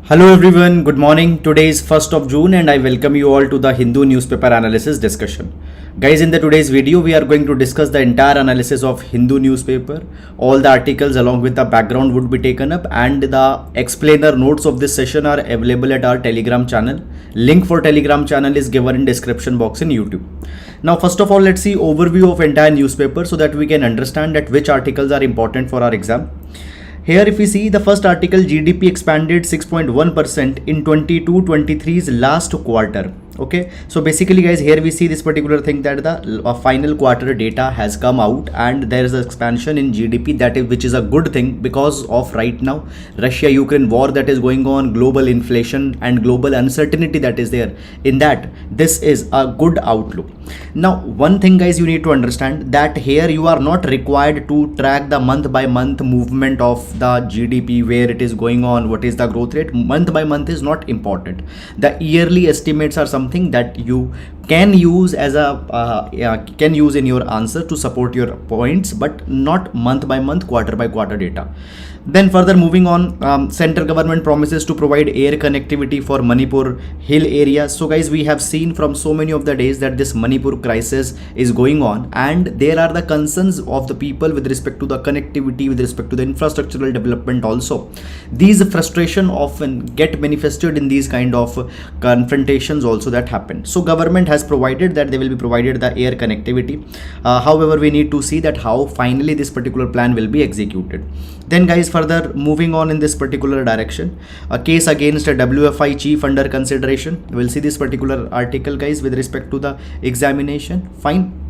Hello everyone, good morning. Today is 1st of June and I welcome you all to the Hindu newspaper analysis discussion. Guys, in the today's video, we are going to discuss the entire analysis of Hindu newspaper. All the articles along with the background would be taken up and the explainer notes of this session are available at our Telegram channel. Link for Telegram channel is given in description box in YouTube. Now, first of all, let's see overview of entire newspaper so that we can understand that which articles are important for our exam. Here if we see the first article, GDP expanded 6.1% in 22-23's last quarter. Okay, so basically guys, here we see this particular thing that the final quarter data has come out and there is an expansion in GDP, that is, which is a good thing because of right now Russia-Ukraine war that is going on, global inflation and global uncertainty that is there. In that, this is a good outlook. Now, one thing guys, you need to understand that here you are not required to track the month by month movement of the GDP, where it is going on, what is the growth rate. Month by month is not important. The yearly estimates are something that you can use as a can use in your answer to support your points, but not month by month, quarter by quarter data. Then further moving on, central government promises to provide air connectivity for Manipur hill area. So guys, we have seen from so many of the days that this Manipur crisis is going on and there are the concerns of the people with respect to the connectivity, with respect to the infrastructural development also. These frustration often get manifested in these kind of confrontations also that happen. So government has provided that they will be provided the air connectivity. However, we need to see that how finally this particular plan will be executed. Then guys, further moving on in this particular direction, a case against a WFI chief under consideration. We'll see this particular article guys with respect to the examination. Fine.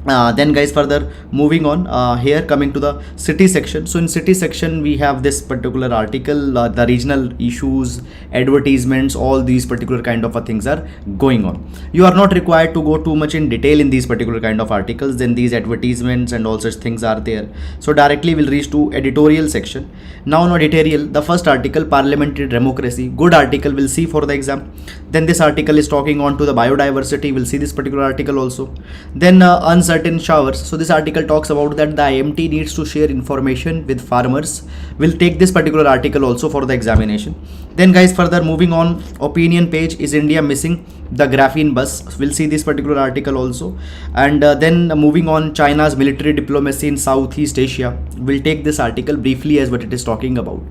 Then guys, further moving on, here coming to the city section. So in city section we have this particular article, the regional issues, advertisements, all these particular kind of things are going on. You are not required to go too much in detail in these particular kind of articles. Then these advertisements and all such things are there. So directly we'll reach to editorial section. Now on editorial, the first article, parliamentary democracy, good article, we'll see for the exam. Then this article is talking on to the biodiversity. We'll see this particular article also. Then uncertain showers. So this article talks about that the IMT needs to share information with farmers. We'll take this particular article also for the examination. Then guys, further moving on, opinion page, is India missing the graphene bus? We'll see this particular article also. And then moving on, China's military diplomacy in Southeast Asia. We'll take this article briefly as what it is talking about.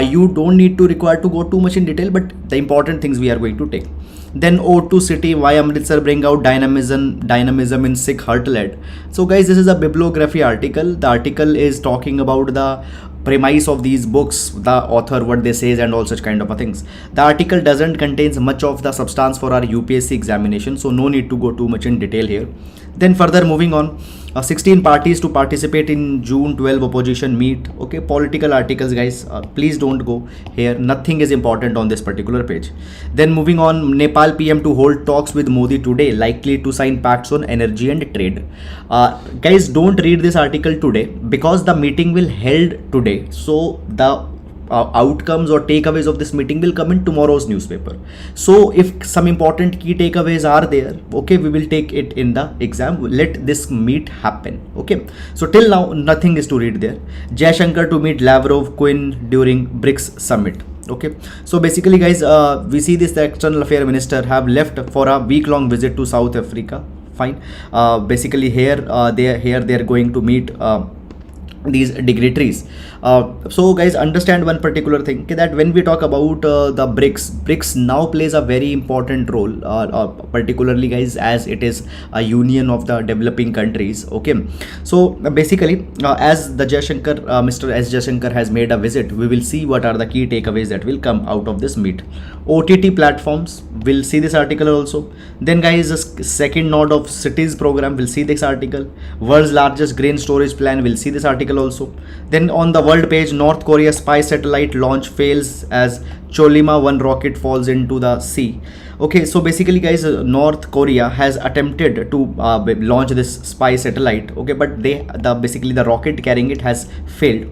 You don't need to require to go too much in detail, but the important things we are going to take. Then O2 City, why Amritsar bring out dynamism in Sikh heartland. So guys, this is a bibliography article. The article is talking about the premise of these books, the author, what they says and all such kind of things. The article doesn't contains much of the substance for our UPSC examination, so no need to go too much in detail here. Then further moving on, 16 parties to participate in June 12 opposition meet. Okay, political articles guys, please don't go here, nothing is important on this particular page. Then moving on, Nepal PM to hold talks with Modi today, likely to sign pacts on energy and trade. Guys, don't read this article today because the meeting will held today, so the outcomes or takeaways of this meeting will come in tomorrow's newspaper. So if some important key takeaways are there, okay, we will take it in the exam. Let this meet happen. Okay, so till now nothing is to read there. Jaishankar to meet Lavrov Quinn during BRICS summit. Okay, so basically guys, we see this, the external affairs minister have left for a week-long visit to South Africa. Fine. Basically here they are going to meet these dignitaries. So guys, understand one particular thing, okay, that when we talk about the BRICS now plays a very important role, particularly guys, as it is a union of the developing countries. Okay, so basically as the Jaishankar, Mr. S. Jaishankar has made a visit, we will see what are the key takeaways that will come out of this meet. OTT platforms, we'll see this article also. Then guys, the second node of cities program, we'll see this article. World's largest grain storage plan, we'll see this article also. Then on the world page, North Korea spy satellite launch fails as Cholima 1 rocket falls into the sea. Okay, so basically guys, North Korea has attempted to launch this spy satellite, okay, but basically the rocket carrying it has failed.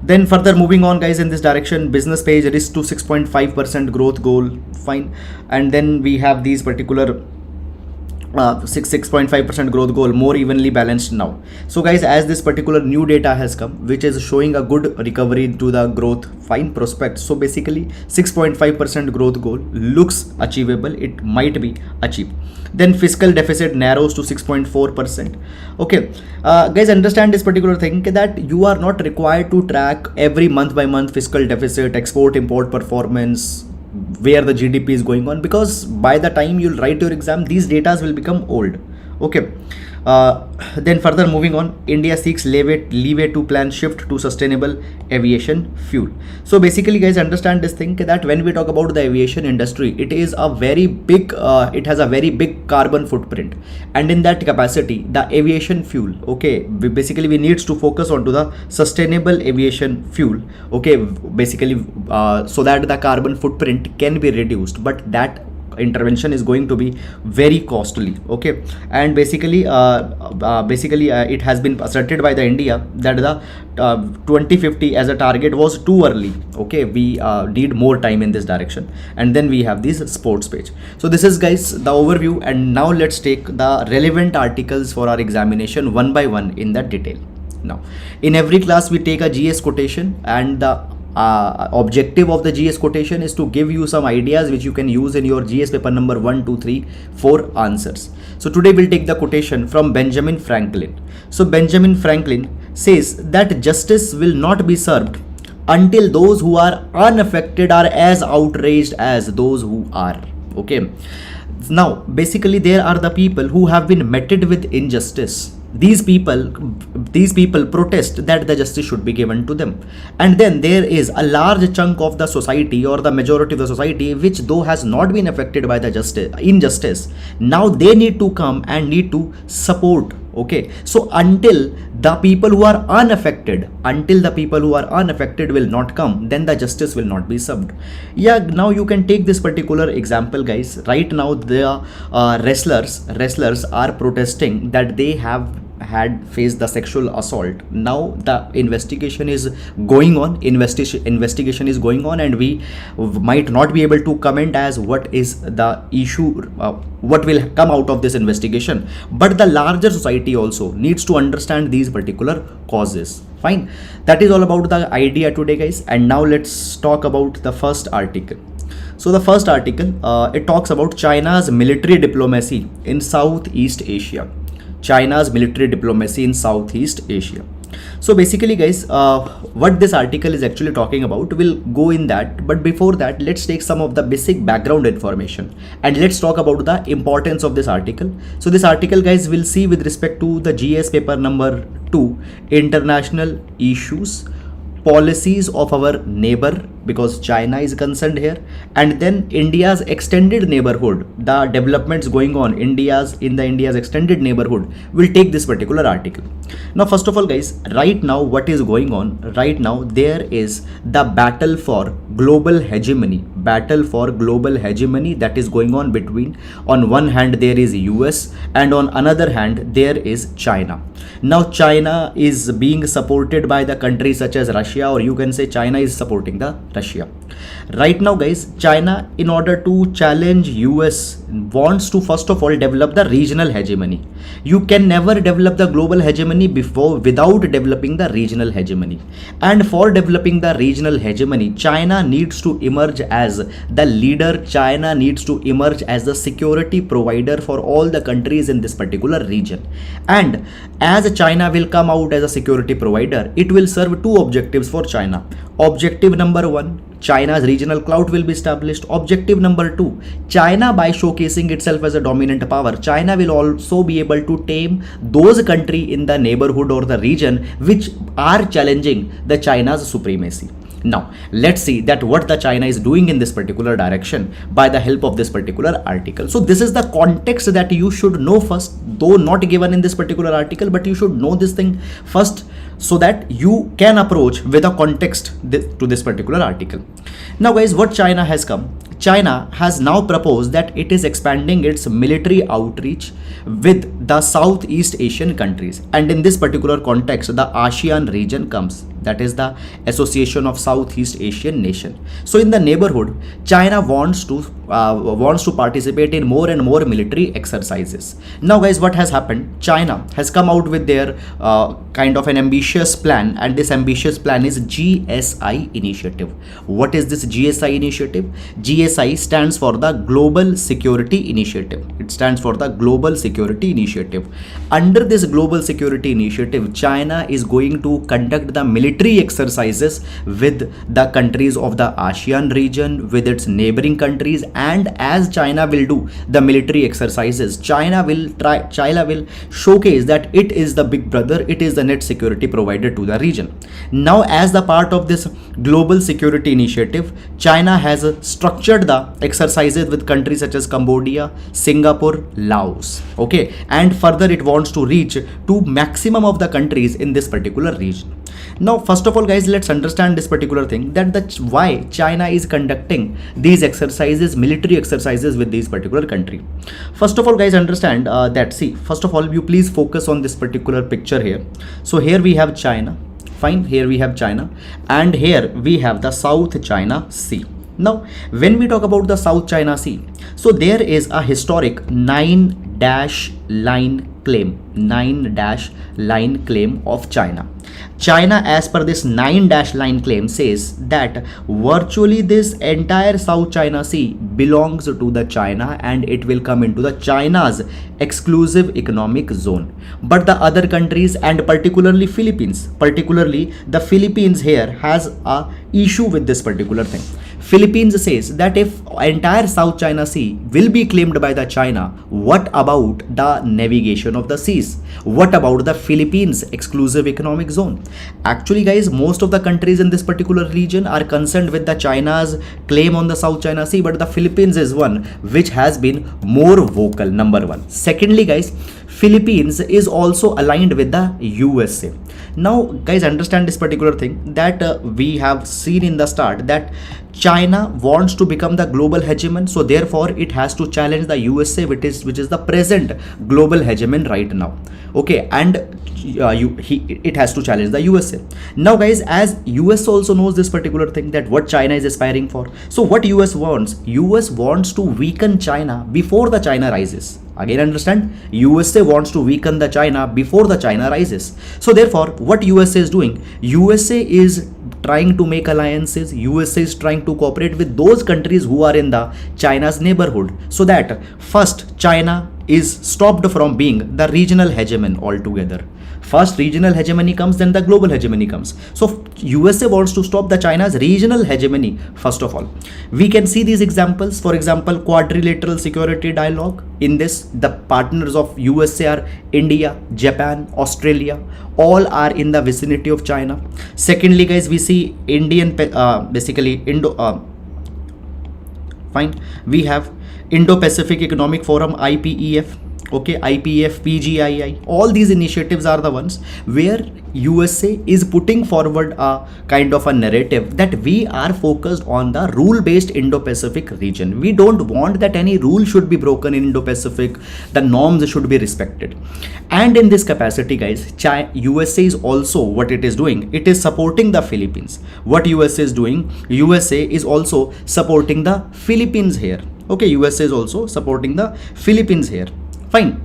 Then further moving on guys in this direction, business page, risk to 6.5% growth goal. Fine. And then we have these particular 6.5% growth goal more evenly balanced now. So guys, as this particular new data has come which is showing a good recovery to the growth fine prospects, so basically 6.5% growth goal looks achievable, it might be achieved. Then fiscal deficit narrows to 6.4%. Okay, guys, understand this particular thing that you are not required to track every month by month fiscal deficit, export import performance, where the GDP is going on, because by the time you'll write your exam these data will become old. Okay, then further moving on, India seeks leeway to plan shift to sustainable aviation fuel. So basically guys, understand this thing that when we talk about the aviation industry, it is a very big it has a very big carbon footprint, and in that capacity the aviation fuel, okay, basically we needs to focus on to the sustainable aviation fuel, okay, basically so that the carbon footprint can be reduced, but that intervention is going to be very costly. Okay, and basically it has been asserted by the India that the 2050 as a target was too early. Okay, we need more time in this direction. And then we have this sports page. So this is guys the overview, and now let's take the relevant articles for our examination one by one in that detail. Now in every class we take a GS quotation, and the objective of the GS quotation is to give you some ideas which you can use in your GS paper number 1, 2, 3, 4 answers. So today we'll take the quotation from Benjamin Franklin. So Benjamin Franklin says that justice will not be served until those who are unaffected are as outraged as those who are. Okay, now basically there are the people who have been meted with injustice. These people protest that the justice should be given to them, and then there is a large chunk of the society or the majority of the society which though has not been affected by the injustice, now they need to come and need to support. Okay, so until the people who are unaffected will not come, then the justice will not be served. Yeah, now you can take this particular example guys. Right now the wrestlers are protesting that they have had faced the sexual assault. Now the investigation is going on, and we might not be able to comment as what is the issue, what will come out of this investigation, but the larger society also needs to understand these particular causes. Fine, that is all about the idea today guys. And now let's talk about the first article. So the first article it talks about China's military diplomacy in Southeast Asia. China's military diplomacy in Southeast Asia. So basically guys, what this article is actually talking about, we'll go in that, but before that let's take some of the basic background information and let's talk about the importance of this article. So this article guys will see with respect to the GS paper number 2, international issues, policies of our neighbor, because China is concerned here, and then India's extended neighborhood, the developments going on India's extended neighborhood will take this particular article. Now first of all guys, right now what is going on right now, there is the battle for global hegemony that is going on between, on one hand there is US and on another hand there is China. Now China is being supported by the countries such as Russia, or you can say China is supporting the Russia. Right now guys, China, in order to challenge US, wants to first of all develop the regional hegemony. You can never develop the global hegemony without developing the regional hegemony, and for developing the regional hegemony, China needs to emerge as the leader. China needs to emerge as the security provider for all the countries in this particular region, and as China will come out as a security provider, it will serve two objectives for China. Objective number 1, China's regional clout will be established. Objective number 2, China, by showcasing itself as a dominant power, China will also be able to tame those countries in the neighborhood or the region which are challenging the China's supremacy. Now let's see that what the China is doing in this particular direction by the help of this particular article. So this is the context that you should know first, though not given in this particular article, but you should know this thing first so that you can approach with a context to this particular article. Now guys, what China has come, China has now proposed that it is expanding its military outreach with the Southeast Asian countries, and in this particular context the ASEAN region comes. that is the Association of Southeast Asian Nation. So in the neighborhood, China wants to participate in more and more military exercises. Now guys, what has happened? China has come out with their kind of an ambitious plan, and this ambitious plan is GSI initiative. What is this GSI initiative? GSI stands for the Global Security Initiative. It stands for the Global Security Initiative. Under this Global Security Initiative, China is going to conduct the military exercises with the countries of the ASEAN region, with its neighboring countries, and as China will do the military exercises, China will showcase that it is the big brother, it is the net security provider to the region. Now, as the part of this Global Security Initiative, China has structured the exercises with countries such as Cambodia, Singapore, Laos. Okay, and further it wants to reach to maximum of the countries in this particular region. Now, first of all, guys, let's understand this particular thing, that why China is conducting these exercises, military exercises with these particular country. First of all, guys, understand that, see, first of all, you please focus on this particular picture here. So here we have China. Fine, here we have China, and here we have the South China Sea. Now, when we talk about the South China Sea, so there is a historic 9-line claim of China. China, as per this 9-line claim, says that virtually this entire South China Sea belongs to the China and it will come into the China's exclusive economic zone. But the other countries, and particularly the Philippines here has a issue with this particular thing. Philippines says that if entire South China Sea will be claimed by the China, what about the navigation of the seas? What about the Philippines exclusive economic zone? Actually, guys, most of the countries in this particular region are concerned with the China's claim on the South China Sea, but the Philippines is one which has been more vocal, number one. Secondly, guys, Philippines is also aligned with the USA. Now, guys, understand this particular thing, that we have seen in the start that China wants to become the global hegemon, so therefore it has to challenge the USA, which is the present global hegemon right now. Okay, and it has to challenge the USA. Now, guys, as US also knows this particular thing, that what China is aspiring for. So what US wants to weaken China before the China rises. Again, understand, USA wants to weaken the China before the China rises. So therefore, what USA is doing, USA is trying to make alliances, USA is trying to cooperate with those countries who are in the China's neighborhood, so that first China is stopped from being the regional hegemon altogether. First regional hegemony comes, then the global hegemony comes. So USA wants to stop the China's regional hegemony first of all. We can see these examples. For example, quadrilateral security dialogue. In this, the partners of USA are India, Japan, Australia. All are in the vicinity of China. Secondly, guys, we see we have Indo-Pacific Economic Forum, IPEF. Okay, IPF, PGII, all these initiatives are the ones where USA is putting forward a kind of a narrative that we are focused on the rule-based Indo-Pacific region. We don't want that any rule should be broken in Indo-Pacific. The norms should be respected. And in this capacity, guys, USA is also, what it is doing, it is supporting the Philippines. What USA is doing, USA is also supporting the Philippines here. Okay, USA is also supporting the Philippines here. Fine.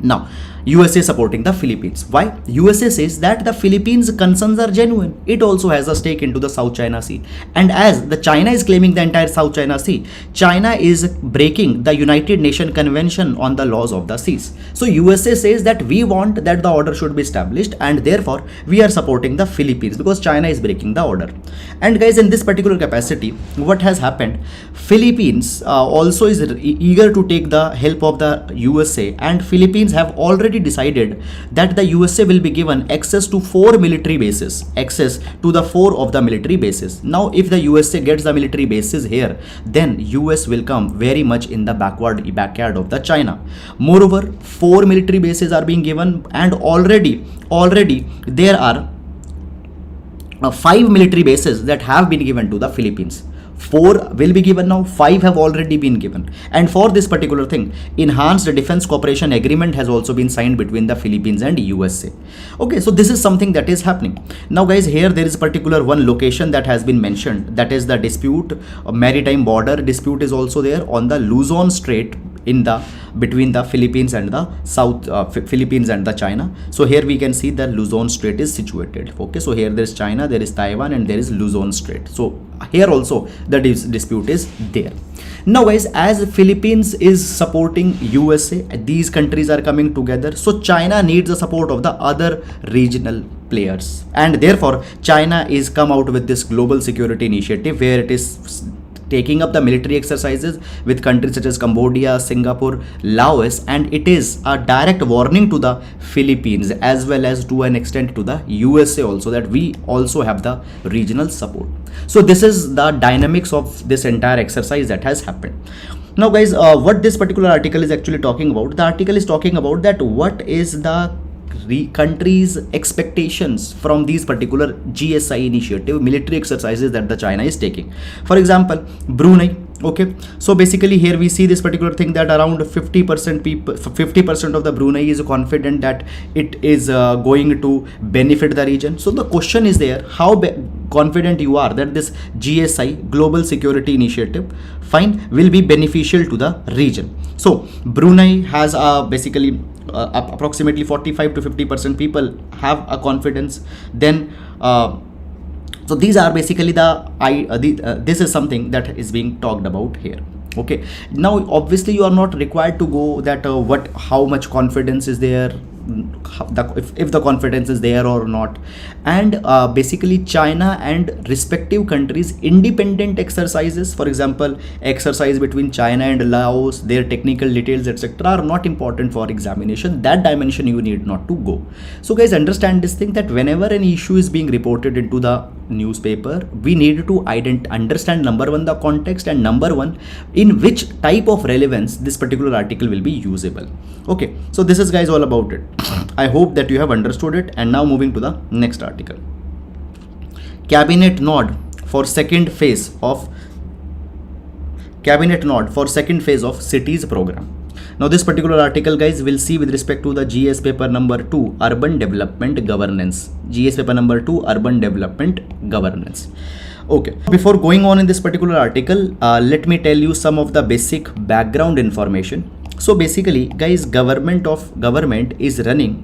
Now, USA supporting the Philippines. Why? USA says that the Philippines' concerns are genuine. It also has a stake into the South China Sea. And as the China is claiming the entire South China Sea, China is breaking the United Nations Convention on the Laws of the Seas. So USA says that we want that the order should be established, and therefore we are supporting the Philippines because China is breaking the order. And guys, in this particular capacity, what has happened? Philippines also is eager to take the help of the USA, and Philippines have already decided that the USA will be given access to 4 military bases, access to the 4 of the military bases. Now, if the USA gets the military bases here, then US will come very much in the backyard of the China. Moreover, 4 military bases are being given, and already there are 5 military bases that have been given to the Philippines. 4 will be given now, 5 have already been given. And for this particular thing, enhanced defense cooperation agreement has also been signed between the Philippines and USA. Okay, so this is something that is happening. Now guys, here there is particular one location that has been mentioned, that is the dispute, maritime border dispute is also there on the Luzon Strait in the between the Philippines and the Philippines and the China. So here we can see that Luzon Strait is situated. Okay, so here there is China, there is Taiwan, and there is Luzon Strait. So here also the dispute is there. Now guys, as Philippines is supporting USA, these countries are coming together, so China needs the support of the other regional players, and therefore China is come out with this global security initiative where it is taking up the military exercises with countries such as Cambodia, Singapore, Laos, and it is a direct warning to the Philippines as well as to an extent to the USA also, that we also have the regional support. So this is the dynamics of this entire exercise that has happened. Now guys, what this particular article is actually talking about, the article is talking about that what is the countries' expectations from these particular GSI initiative, military exercises that the China is taking. For example, Brunei. Okay, so basically here we see this particular thing that around 50% people, 50% of the Brunei is confident that it is going to benefit the region. So the question is there, how confident you are that this GSI, Global Security Initiative, fine, will be beneficial to the region. So Brunei has basically approximately 45 to 50% people have a confidence. Then so these are basically this is something that is being talked about here. Okay, now obviously you are not required to go that how much confidence is there, if the confidence is there or not, and basically China and respective countries independent exercises, for example exercise between China and Laos, their technical details etc. are not important for examination. That dimension you need not to go. So guys, understand this thing, that whenever an issue is being reported into the newspaper, we need to understand number one the context, and number one in which type of relevance this particular article will be usable. Okay, so this is guys all about it. I hope that you have understood it. And now moving to the next article. Cabinet nod for second phase of cities program. Now this particular article guys will see with respect to the GS paper number 2, urban development governance. GS paper number 2, urban development governance. Okay, before going on in this particular article, let me tell you some of the basic background information. So basically guys, government is running,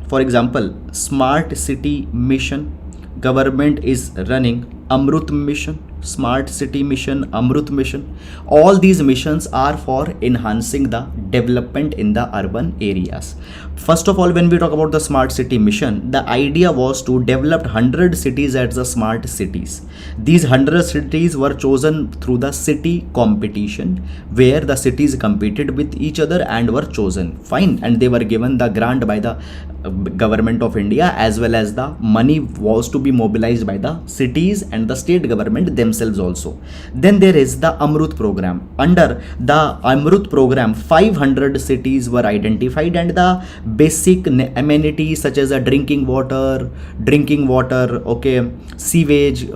for example, smart city mission, government is running Amrut mission, smart city mission, Amrut mission. All these missions are for enhancing the development in the urban areas. First of all, when we talk about the smart city mission, the idea was to develop 100 cities as the smart cities. These 100 cities were chosen through the city competition, where the cities competed with each other and were chosen. Fine, and they were given the grant by the government of India, as well as the money was to be mobilized by the cities and the state government themselves also. Then there is the Amrut program. Under the Amrut program, 500 cities were identified, and the basic amenities such as a drinking water, okay, sewage,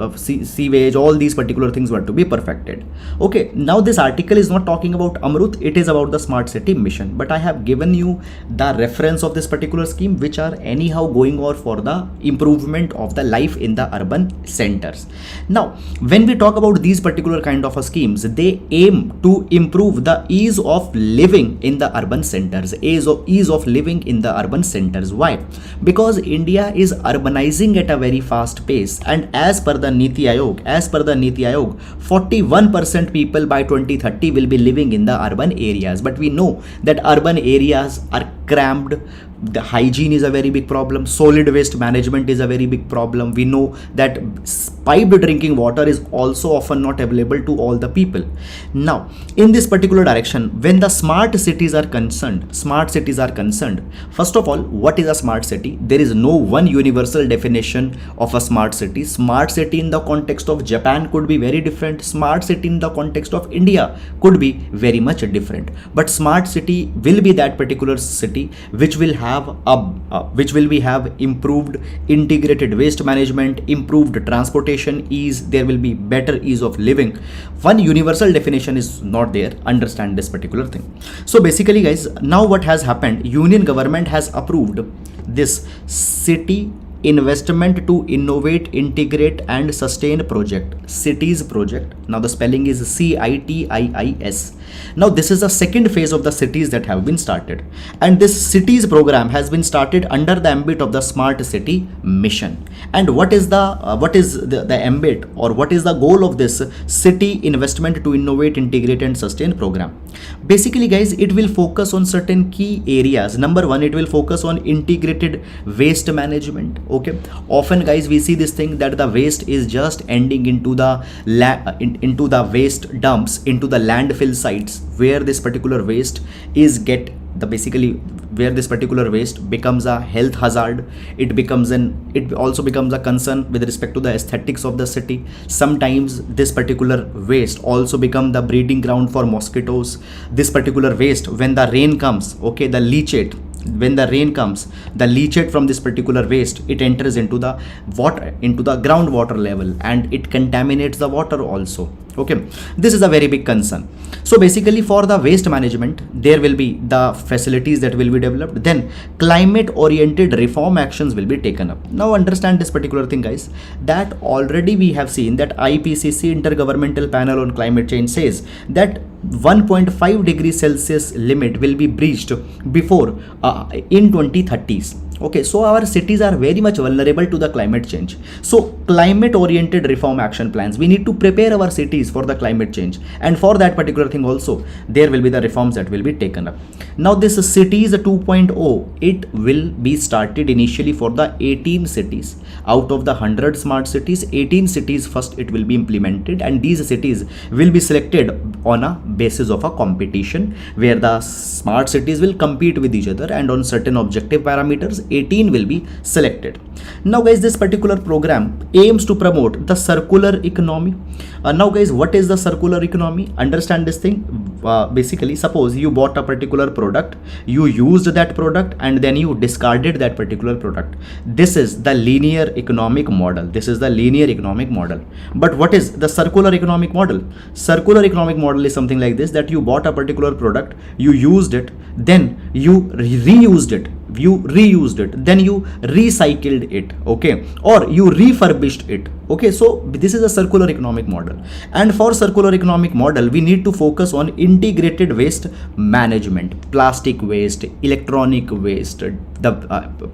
all these particular things were to be perfected. Okay, now this article is not talking about Amrut, it is about the smart city mission, but I have given you the reference of this particular scheme, which are anyhow going on for the improvement of the life in the urban centers. Now when we talk about these particular kind of schemes, they aim to improve the ease of living in the urban centers, ease of living in the urban centers. Why? Because India is urbanizing at a very fast pace, and as per the Niti Aayog, 41% people by 2030 will be living in the urban areas. But we know that urban areas are cramped, the hygiene is a very big problem, solid waste management is a very big problem. We know that piped drinking water is also often not available to all the people. Now in this particular direction, when the smart cities are concerned, first of all, what is a smart city? There is no one universal definition of a smart city. Smart city in the context of Japan could be very different, smart city in the context of India could be very much different. But smart city will be that particular city which will have have improved integrated waste management, improved transportation ease, there will be better ease of living. One universal definition is not there, understand this particular thing. So basically guys, now what has happened, union government has approved this city investment to innovate, integrate and sustain project, cities project. Now the spelling is CITIIS. Now this is the second phase of the cities that have been started, and this cities program has been started under the ambit of the smart city mission. And what is the ambit, or what is the goal of this city investment to innovate, integrate and sustain program? Basically guys, it will focus on certain key areas. Number one, it will focus on integrated waste management. Okay, often guys we see this thing that the waste is just ending into the into the waste dumps, into the landfill sites, where this particular waste is where this particular waste becomes a health hazard. It also becomes a concern with respect to the aesthetics of the city. Sometimes this particular waste also become the breeding ground for mosquitoes. This particular waste, when the rain comes, okay, the leachate from this particular waste, it enters into the water, into the groundwater level, and it contaminates the water also. Okay, this is a very big concern. So basically for the waste management, there will be the facilities that will be developed. Then climate oriented reform actions will be taken up. Now understand this particular thing guys, that already we have seen that IPCC, Intergovernmental Panel on Climate Change, says that 1.5 degrees Celsius limit will be breached before in 2030s. Okay, so our cities are very much vulnerable to the climate change. So climate oriented reform action plans, we need to prepare our cities for the climate change, and for that particular thing also there will be the reforms that will be taken up. Now this cities 2.0, it will be started initially for the 18 cities. Out of the 100 smart cities, 18 cities first it will be implemented, and these cities will be selected on a basis of a competition where the smart cities will compete with each other, and on certain objective parameters 18 will be selected. Now guys, this particular program aims to promote the circular economy. Now guys, what is the circular economy? Understand this thing. Basically, suppose you bought a particular product, you used that product and then you discarded that particular product. This is the linear economic model. But what is the circular economic model? Circular economic model is something like this, that you bought a particular product, you used it, then you reused it, then you recycled it, okay, or you refurbished it. Okay, so this is a circular economic model, and for circular economic model we need to focus on integrated waste management. Plastic waste, electronic waste,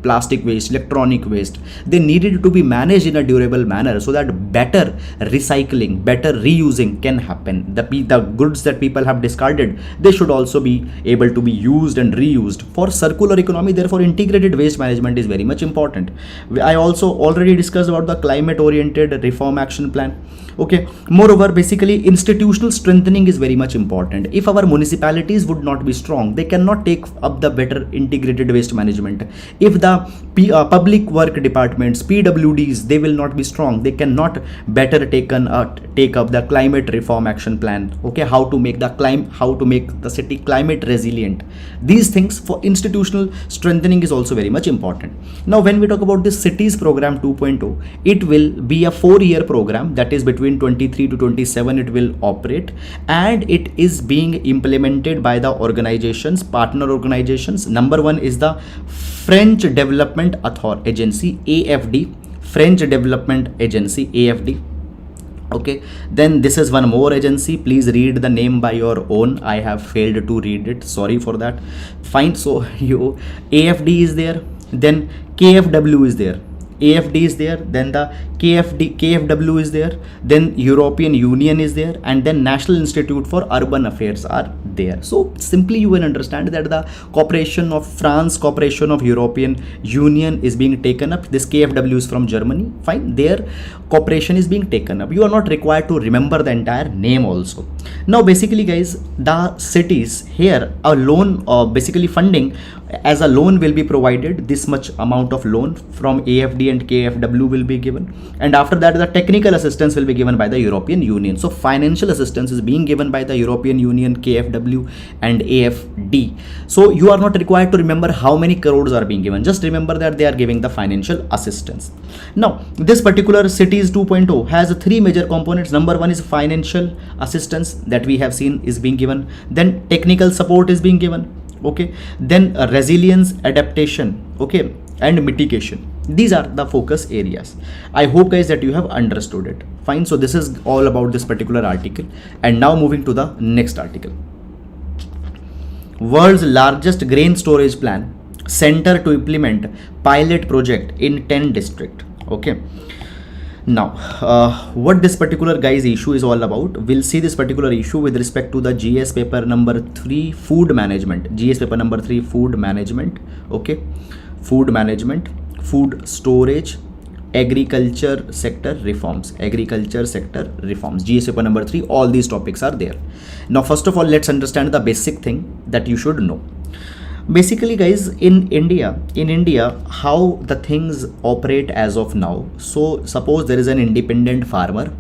plastic waste, electronic waste, they needed to be managed in a durable manner so that better recycling, better reusing can happen. The goods that people have discarded, they should also be able to be used and reused. For circular economy, therefore integrated waste management is very much important. I also already discussed about the climate oriented reform action plan. Okay, moreover, basically institutional strengthening is very much important. If our municipalities would not be strong, they cannot take up the better integrated waste management. If the public work departments, PWDs, they will not be strong, they cannot better take up the climate reform action plan. Okay, how to make the city climate resilient. These things for institutional strengthening is also very much important. Now when we talk about this cities program 2.0, it will be a 4-year program, that is between 23 to 27 it will operate, and it is being implemented by the organizations, partner organizations. Number one is the French Development Agency, AFD, French Development Agency, AFD. Okay, then this is one more agency, please read the name by your own, I have failed to read it, sorry for that. Fine, so AFD is there, then KFW is there, AFD is there, then the KFW is there, then European Union is there, and then National Institute for Urban Affairs are there. So simply you will understand that the cooperation of France, cooperation of European Union is being taken up. This KFW is from Germany, fine, their cooperation is being taken up. You are not required to remember the entire name also. Now basically guys, the cities here, a loan basically funding as a loan will be provided, this much amount of loan from AFD and KFW will be given, and after that the technical assistance will be given by the European Union. So financial assistance is being given by the European Union, KFW and AFD. So you are not required to remember how many crores are being given, just remember that they are giving the financial assistance. Now this particular cities 2.0 has three major components. Number one is financial assistance that we have seen is being given, then technical support is being given, okay, then resilience, adaptation, okay, and mitigation. These are the focus areas. I hope guys that you have understood it. Fine. So this is all about this particular article, and now moving to the next article. World's largest grain storage plan, center to implement pilot project in 10 district. Okay. Now what this particular guys issue is all about, we'll see this particular issue with respect to the GS paper number 3 food management, GS paper number 3 food management, okay, food management, food storage, agriculture sector reforms, GS paper number 3, all these topics are there. Now first of all, let's understand the basic thing that you should know. Basically guys, in India, how the things operate as of now. So suppose there is an independent farmer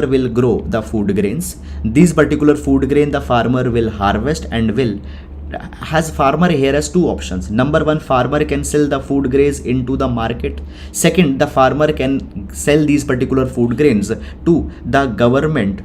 will grow the food grains. These particular food grain the farmer will harvest and will farmer here has two options. Number one, farmer can sell the food grains into the market. Second, the farmer can sell these particular food grains to the government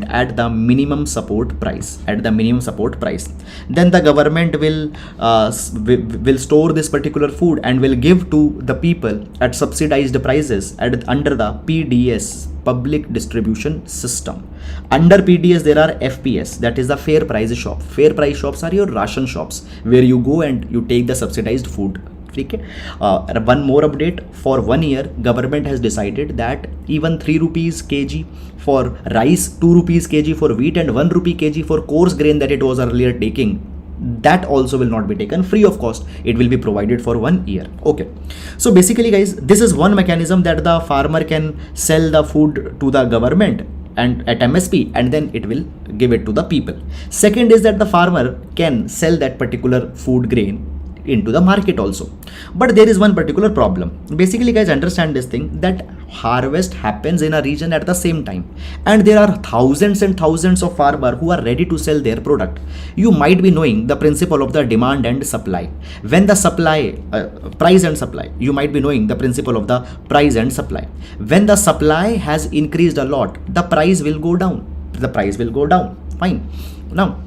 at the minimum support price, Then the government will store this particular food and will give to the people at subsidized prices under the PDS, public distribution system. Under PDS there are FPS, that is the fair price shop. Fair price shops are your ration shops where you go and you take the subsidized food. Okay. One more update, for 1 year government has decided that even 3 rupees kg for rice, 2 rupees kg for wheat and 1 rupee kg for coarse grain that it was earlier taking, that also will not be taken free of cost. It will be provided for 1 year. Okay. So basically guys, this is one mechanism that the farmer can sell the food to the government and at MSP, and then it will give it to the people. Second is that the farmer can sell that particular food grain into the market also. But there is one particular problem. Basically guys, understand this thing, that harvest happens in a region at the same time, and there are thousands and thousands of farmers who are ready to sell their product. You might be knowing the principle of the demand and supply. When the supply, price and supply, you might be knowing the principle of the price and supply. When the supply has increased a lot, the price will go down. Fine. Now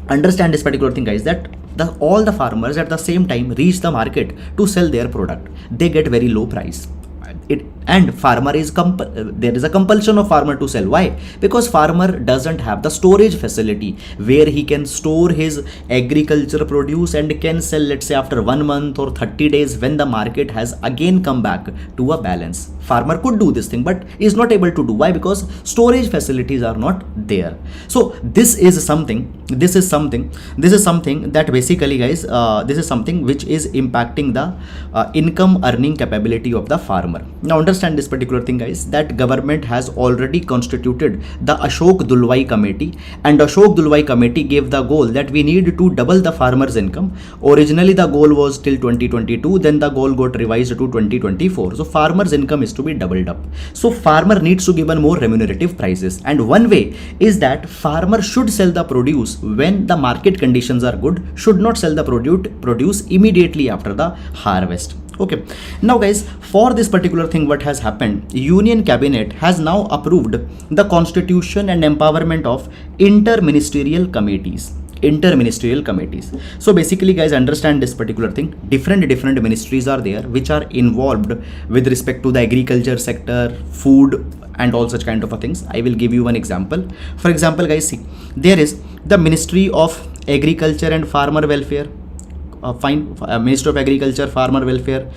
understand this particular thing guys, that all the farmers at the same time reach the market to sell their product. They get very low price. And farmer is there is a compulsion of farmer to sell. Why? Because farmer doesn't have the storage facility where he can store his agriculture produce and can sell, let's say after 1 month or 30 days when the market has again come back to a balance. Farmer could do this thing but is not able to do. Why? Because storage facilities are not there. So this is something that basically guys, this is something which is impacting the income earning capability of the farmer. Now understand this particular thing guys, that government has already constituted the Ashok Dulwai committee, and Ashok Dulwai committee gave the goal that we need to double the farmer's income. Originally the goal was till 2022, then the goal got revised to 2024. So farmer's income is to be doubled up. So farmer needs to given more remunerative prices, and one way is that farmer should sell the produce when the market conditions are good, should not sell the produce immediately after the harvest. Okay. Now guys, for this particular thing, what has happened, Union Cabinet has now approved the constitution and empowerment of interministerial committees. So basically guys, understand this particular thing, different ministries are there which are involved with respect to the agriculture sector, food and all such kind of things. I will give you one example. For example guys, see, there is the Ministry of Agriculture and Farmer Welfare, Ministry of Agriculture, Farmer Welfare,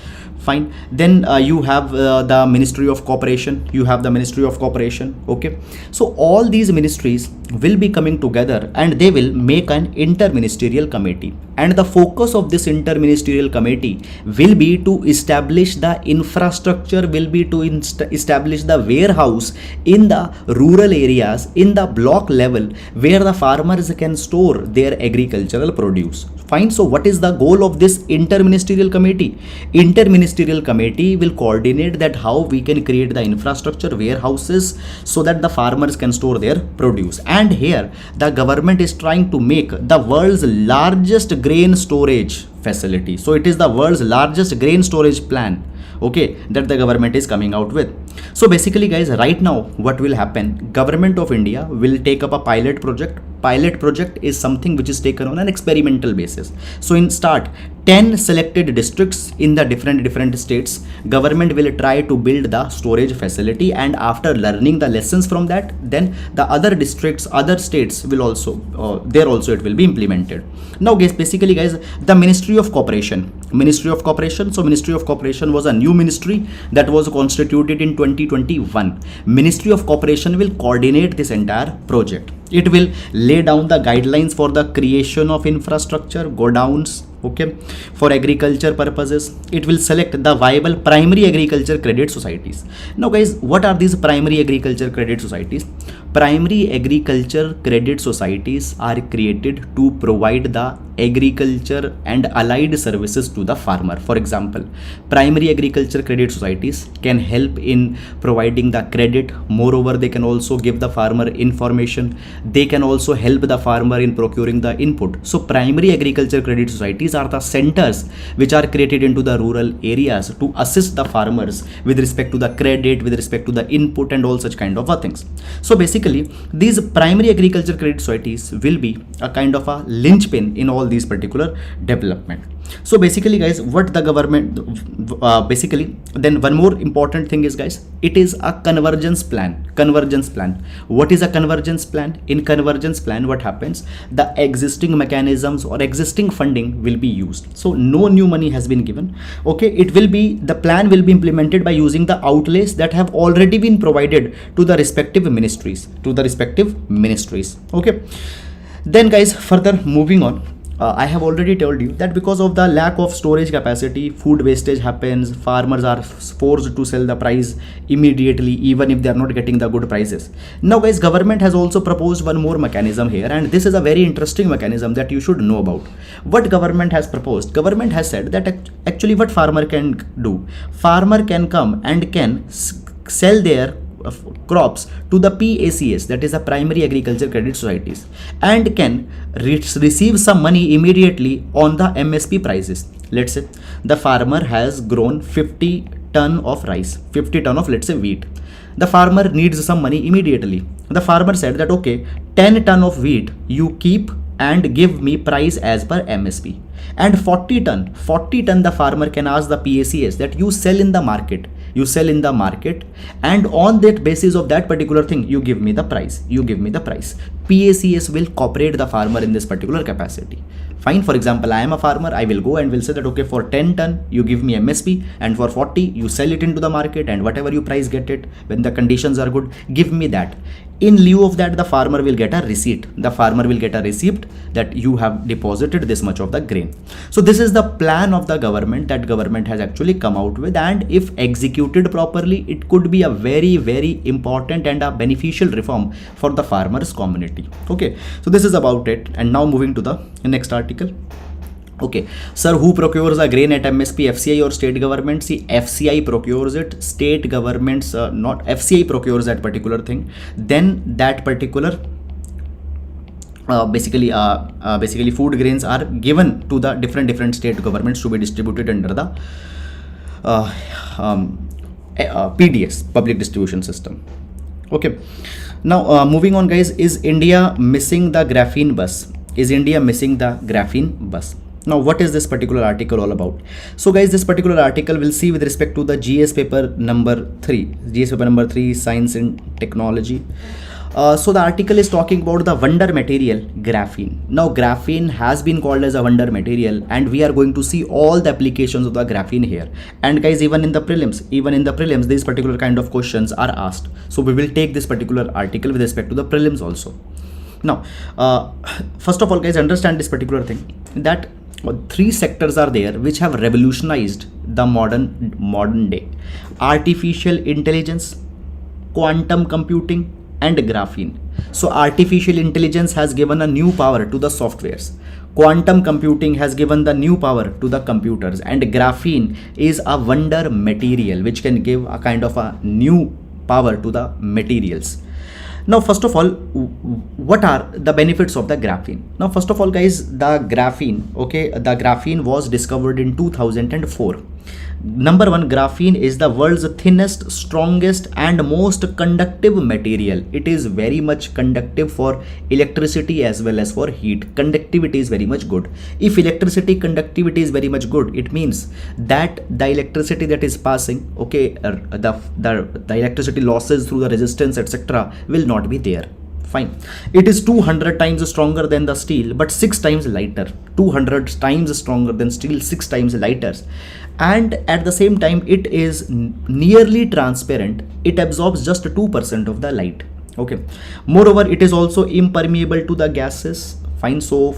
Fine. Then you have the Ministry of Cooperation. You have the Ministry of Cooperation. Okay. So all these ministries will be coming together and they will make an interministerial committee. And the focus of this interministerial committee will be to establish the infrastructure, will be to establish the warehouse in the rural areas, in the block level, where the farmers can store their agricultural produce. Fine. So what is the goal of this interministerial committee? Interministerial committee will coordinate that how we can create the infrastructure, warehouses, so that the farmers can store their produce. And here the government is trying to make the world's largest grain storage facility. So it is the world's largest grain storage plan, okay, that the government is coming out with. So basically guys, right now what will happen, government of India will take up a pilot project. Pilot project is something which is taken on an experimental basis. So in start, 10 selected districts in the different states, government will try to build the storage facility, and after learning the lessons from that, then the other districts, other states will also there also it will be implemented. Now guys, basically guys, the Ministry of Cooperation. So Ministry of Cooperation was a new ministry that was constituted in 2021. Ministry of Cooperation will coordinate this entire project. It will lay down the guidelines for the creation of infrastructure, godowns, okay, for agriculture purposes. It will select the viable primary agriculture credit societies. Now guys, what are these primary agriculture credit societies? Primary agriculture credit societies are created to provide the agriculture and allied services to the farmer. For example, primary agriculture credit societies can help in providing the credit. Moreover, they can also give the farmer information. They can also help the farmer in procuring the input. So primary agriculture credit societies are the centers which are created into the rural areas to assist the farmers with respect to the credit, with respect to the input and all such kind of things. So basically these primary agriculture credit societies will be a kind of a linchpin in all these particular development. So basically guys, what the government then one more important thing is guys, it is a convergence plan. What is a convergence plan? In convergence plan, what happens, the existing mechanisms or existing funding will be used. So no new money has been given, okay. It will be, the plan will be implemented by using the outlays that have already been provided to the respective ministries, okay. Then guys, further moving on, I have already told you that because of the lack of storage capacity, food wastage happens. Farmers are forced to sell the price immediately, even if they are not getting the good prices. Now guys, government has also proposed one more mechanism here, and this is a very interesting mechanism that you should know about. What government has proposed? Government has said that actually what farmer can do, farmer can come and can sell their crops to the PACS, that is the primary agriculture credit societies, and can receive some money immediately on the MSP prices. Let's say the farmer has grown 50 ton of rice, 50 ton of, let's say, wheat. The farmer needs some money immediately. The farmer said that okay, 10 ton of wheat you keep and give me price as per MSP, and 40 ton the farmer can ask the PACS that you sell in the market, and on that basis of that particular thing you give me the price. PACS will cooperate the farmer in this particular capacity. Fine. For example, I am a farmer, I will go and will say that okay, for 10 ton you give me MSP, and for 40 you sell it into the market, and whatever you price get it, when the conditions are good, give me that. In lieu of that, the farmer will get a receipt. That you have deposited this much of the grain. So this is the plan of the government that government has actually come out with, and if executed properly, it could be a very, very important and a beneficial reform for the farmers community. Okay, so this is about it. And now moving to the next article. Okay, sir, who procures the grain at MSP, FCI or state government? See, FCI procures it, state governments, not FCI procures that particular thing. Then that particular basically food grains are given to the different state governments to be distributed under the PDS, public distribution system. Okay, now moving on guys, is India missing the graphene bus? Now what is this particular article all about? So guys, this particular article will see with respect to the GS paper number 3, science and technology. So the article is talking about the wonder material graphene. Now graphene has been called as a wonder material, and we are going to see all the applications of the graphene here. And guys, even in the prelims these particular kind of questions are asked, so we will take this particular article with respect to the prelims also. Now first of all guys, understand this particular thing, that three sectors are there which have revolutionized the modern day: artificial intelligence, quantum computing, and graphene. So artificial intelligence has given a new power to the softwares, quantum computing has given the new power to the computers, and graphene is a wonder material which can give a kind of a new power to the materials. Now first of all, what are the benefits of the graphene? Now first of all guys, the graphene was discovered in 2004. Number one, graphene is the world's thinnest, strongest, and most conductive material. It is very much conductive for electricity as well as for heat. Conductivity is very much good. If electricity conductivity is very much good, it means that the electricity that is passing, the electricity losses through the resistance, etc., will not be there. Fine. It is 200 times stronger than the steel, but 6 times lighter. 200 times stronger than steel, 6 times lighter. And at the same time, it is nearly transparent. It absorbs just 2% of the light. Okay. Moreover, it is also impermeable to the gases. Fine. So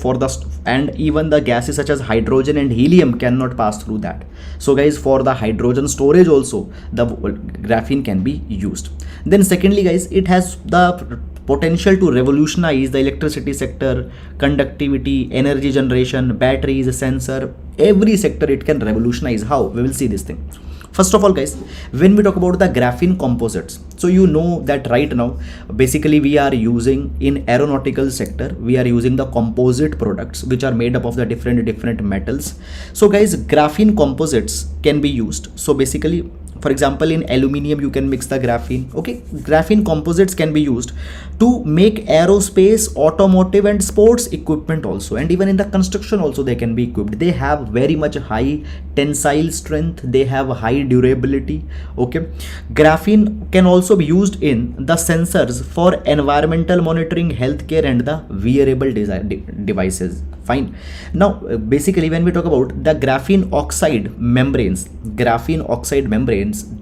and even the gases such as hydrogen and helium cannot pass through that. So guys, for the hydrogen storage also, the graphene can be used. Then secondly guys, it has the potential to revolutionize the electricity sector, conductivity, energy generation, batteries, sensor, every sector it can revolutionize. How? We will see this thing. First of all guys, when we talk about the graphene composites, so you know that right now basically we are using in aeronautical sector, we are using the composite products which are made up of the different metals. So guys, graphene composites can be used. So basically, for example, in aluminium you can mix the graphene. Okay, graphene composites can be used to make aerospace, automotive, and sports equipment also, and even in the construction also they can be equipped. They have very much high tensile strength, they have high durability. Okay, graphene can also be used in the sensors for environmental monitoring, healthcare, and the wearable devices. Fine. Now basically when we talk about the graphene oxide membranes,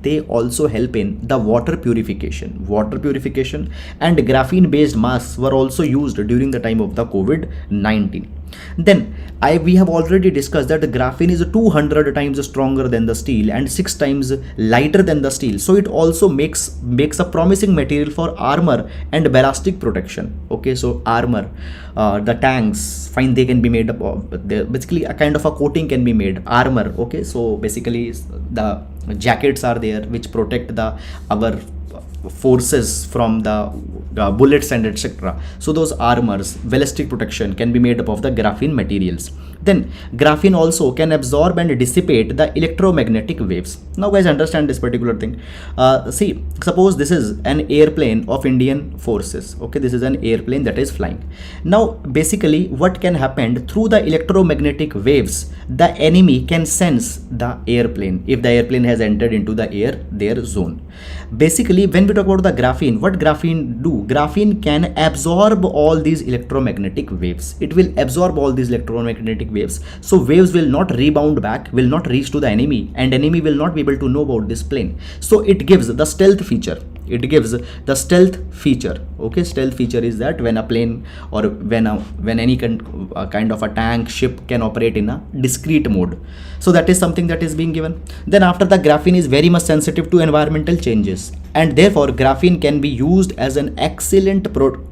they also help in the water purification, and graphene based masks were also used during the time of the COVID-19. Then we have already discussed that the graphene is 200 times stronger than the steel and 6 times lighter than the steel. So it also makes a promising material for armor and ballistic protection. Okay, so armor, the tanks, fine, they can be made up of, basically a kind of a coating can be made. Armor, okay, so basically the jackets are there which protect our forces from the bullets and etc. So those armors, ballistic protection can be made up of the graphene materials. Then graphene also can absorb and dissipate the electromagnetic waves. Now guys, understand this particular thing. See, suppose this is an airplane of Indian forces. Okay, this is an airplane that is flying. Now basically what can happen through the electromagnetic waves, the enemy can sense the airplane if the airplane has entered into their zone. Basically when we talk about the graphene, what graphene do? Graphene can absorb all these electromagnetic waves. It will absorb all these electromagnetic waves. So waves will not rebound back, will not reach to the enemy, and enemy will not be able to know about this plane. So it gives the stealth feature. Okay, stealth feature is that when a plane or when any kind of a tank, ship can operate in a discrete mode. So that is something that is being given. Then after, the graphene is very much sensitive to environmental changes, and therefore graphene can be used as an excellent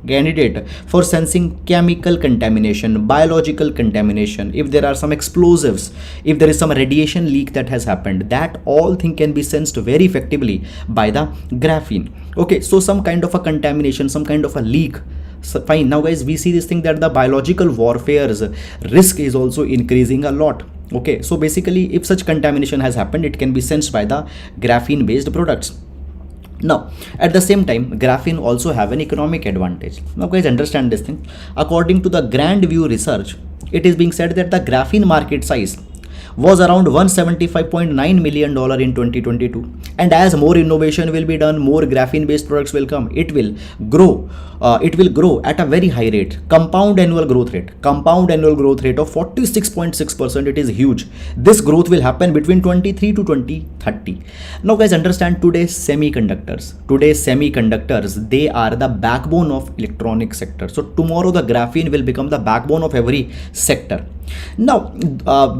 candidate for sensing chemical contamination, biological contamination, if there are some explosives, if there is some radiation leak that has happened, that all thing can be sensed very effectively by the graphene. Okay, so some kind of a contamination, some kind of a leak. So fine. Now guys, we see this thing that the biological warfare's risk is also increasing a lot. Okay, so basically if such contamination has happened, it can be sensed by the graphene based products. Now at the same time, graphene also have an economic advantage. Now guys, understand this thing. According to the Grand View research, it is being said that the graphene market size was around $175.9 million in 2022. And as more innovation will be done, more graphene based products will come, it will grow. It will grow at a very high rate, compound annual growth rate of 46.6%. It is huge. This growth will happen between 23 to 2030. Now guys, understand today's semiconductors, they are the backbone of electronic sector. So tomorrow the graphene will become the backbone of every sector. Now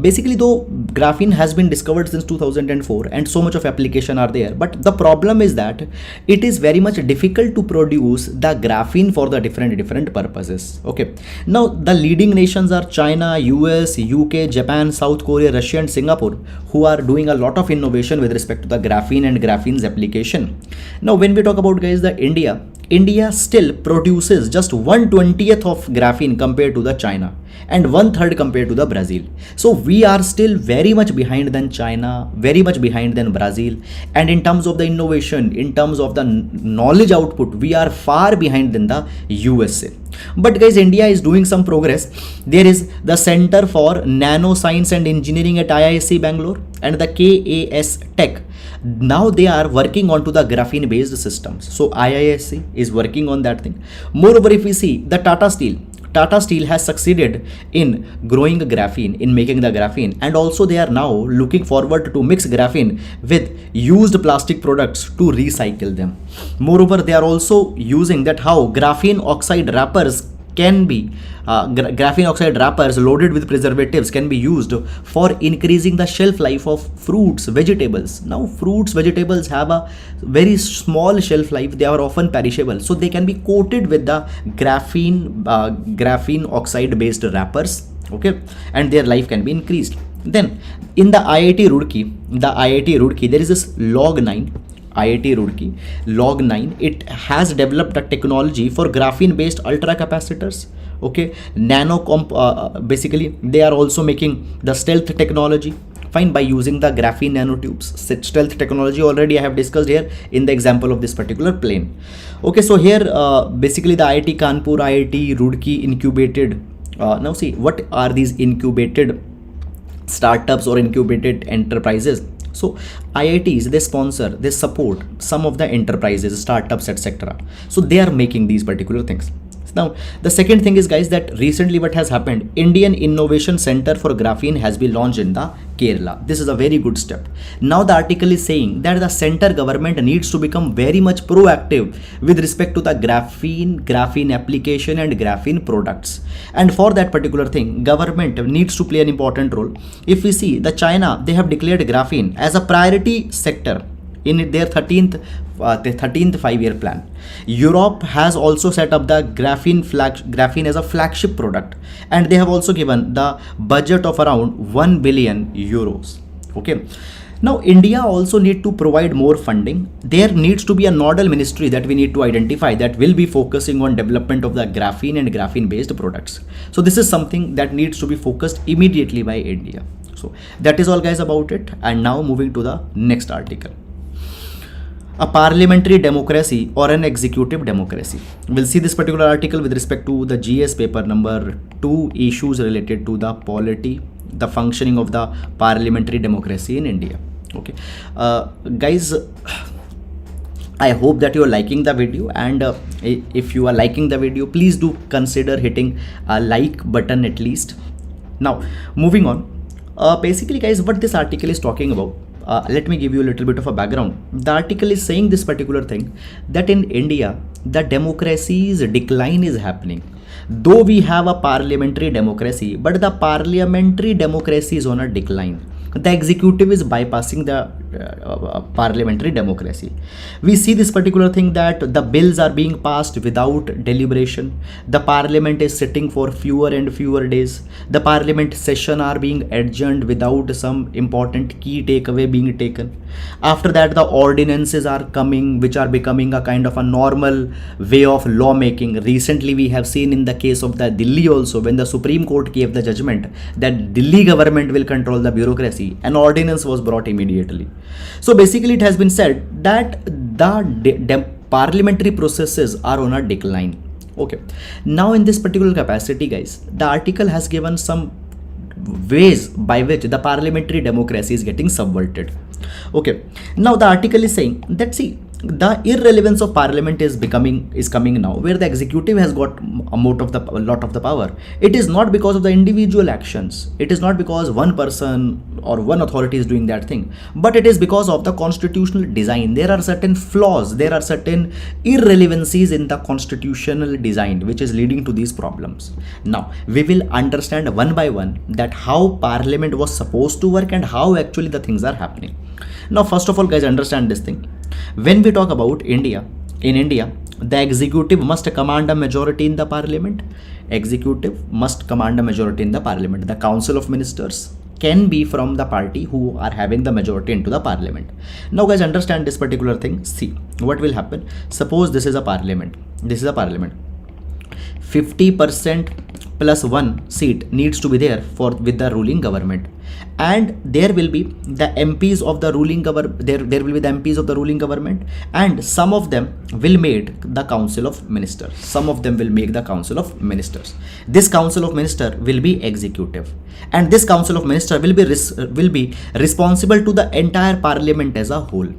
basically, though graphene has been discovered since 2004 and so much of application are there, but the problem is that it is very much difficult to produce the graphene for the different purposes. Okay, now the leading nations are China, US, UK, Japan, South Korea, Russia and Singapore, who are doing a lot of innovation with respect to the graphene and graphene's application. Now when we talk about, guys, the India still produces just 1/20th of graphene compared to the China and 1/3 compared to the Brazil. So we are still very much behind than China, very much behind than Brazil. And in terms of the innovation, in terms of the knowledge output, we are far behind than the USA. But guys, India is doing some progress. There is the Center for Nanoscience and Engineering at IISc Bangalore and the KAS Tech. Now they are working on to the graphene based systems. So IISc is working on that thing. Moreover, if we see the Tata Steel has succeeded in growing graphene, in making the graphene, and also they are now looking forward to mix graphene with used plastic products to recycle them. Moreover, they are also using that how graphene oxide wrappers can be loaded with preservatives can be used for increasing the shelf life of fruits, vegetables. Now fruits, vegetables have a very small shelf life, they are often perishable, so they can be coated with the graphene oxide based wrappers, okay, and their life can be increased. Then in the IIT Roorkee, there is this Log9. It has developed a technology for graphene based ultra capacitors. Okay, basically they are also making the stealth technology, fine, by using the graphene nanotubes. Stealth technology already I have discussed here in the example of this particular plane. Okay, so here basically the IIT Kanpur, IIT Roorkee incubated. Now see, what are these incubated startups or incubated enterprises? So IITs, they sponsor, they support some of the enterprises, startups, etc. So they are making these particular things. Now the second thing is, guys, that recently what has happened, Indian Innovation Center for Graphene has been launched in the Kerala. This is a very good step. Now the article is saying that the center government needs to become very much proactive with respect to the graphene application and graphene products. And for that particular thing, government needs to play an important role. If we see the China, they have declared graphene as a priority sector in their 13th 5-year plan. Europe has also set up the graphene as a flagship product, and they have also given the budget of around 1 billion euros. Okay, now India also need to provide more funding. There needs to be a nodal ministry that we need to identify that will be focusing on development of the graphene and graphene based products. So this is something that needs to be focused immediately by India. So that is all, guys, about it. And now moving to the next article. A parliamentary democracy or an executive democracy. We'll see this particular article with respect to the GS paper number 2, issues related to the polity, the functioning of the parliamentary democracy in India. Okay, guys, I hope that you are liking the video, and if you are liking the video, please do consider hitting a like button at least. Now moving on, basically, guys, what this article is talking about, let me give you a little bit of a background. The article is saying this particular thing, that in India the democracy's decline is happening. Though we have a parliamentary democracy, but the parliamentary democracy is on a decline. The executive is bypassing the parliamentary democracy. We see this particular thing, that the bills are being passed without deliberation. The parliament is sitting for fewer and fewer days. The parliament session are being adjourned without some important key takeaway being taken. After that, the ordinances are coming, which are becoming a kind of a normal way of lawmaking. Recently, we have seen in the case of the Delhi also, when the Supreme Court gave the judgment that Delhi government will control the bureaucracy, an ordinance was brought immediately. So basically, it has been said that the parliamentary processes are on a decline. Okay, now in this particular capacity, guys, the article has given some ways by which the parliamentary democracy is getting subverted. Okay, now the article is saying that, see, the irrelevance of parliament is coming now, where the executive has got a lot of the power. It is not because of the individual actions, it is not because one person or one authority is doing that thing, but it is because of the constitutional design. There are certain flaws, there are certain irrelevancies in the constitutional design which is leading to these problems. Now we will understand one by one that how parliament was supposed to work and how actually the things are happening. Now first of all, guys, understand this thing. When we talk about India, in India, the executive must command a majority in the parliament. Executive must command a majority in the parliament. The council of ministers can be from the party who are having the majority into the parliament. Now guys, understand this particular thing. See what will happen. Suppose this is a parliament. 50% plus 1 seat needs to be there with the ruling government, and there will be the MPs of the ruling government. There will be the MPs of the ruling government, and some of them will make the council of ministers. This council of minister will be executive, and this council of minister will be responsible to the entire parliament as a whole,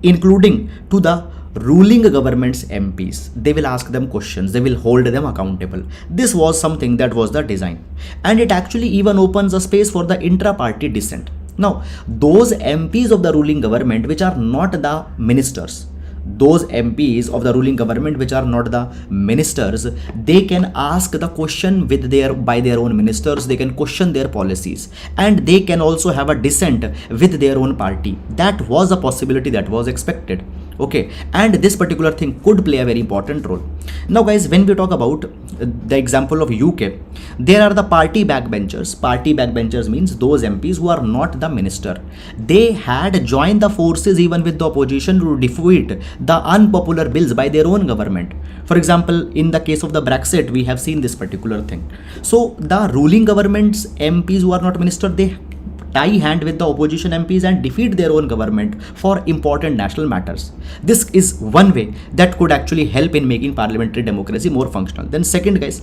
including to the ruling government's MPs. They will ask them questions, they will hold them accountable. This was something that was the design, and it actually even opens a space for the intra-party dissent. Now those MPs of the ruling government which are not the ministers, those MPs of the ruling government which are not the ministers, they can ask the question by their own ministers. They can question their policies, and they can also have a dissent with their own party. That was a possibility that was expected. Okay, and this particular thing could play a very important role. Now guys, when we talk about the example of UK, there are the party backbenchers. Party backbenchers means those MPs who are not the minister. They had joined the forces even with the opposition to defeat the unpopular bills by their own government. For example, in the case of the Brexit, we have seen this particular thing. So the ruling government's MPs who are not minister, they tie hand with the opposition MPs and defeat their own government for important national matters. This is one way that could actually help in making parliamentary democracy more functional. Then second, guys,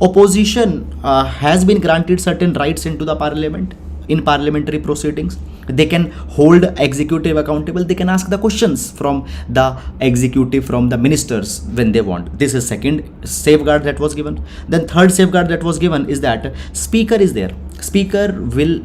opposition has been granted certain rights into the parliament. In parliamentary proceedings, they can hold executive accountable. They can ask the questions from the executive, from the ministers when they want. This is second safeguard that was given. Then third safeguard that was given is that speaker is there. Speaker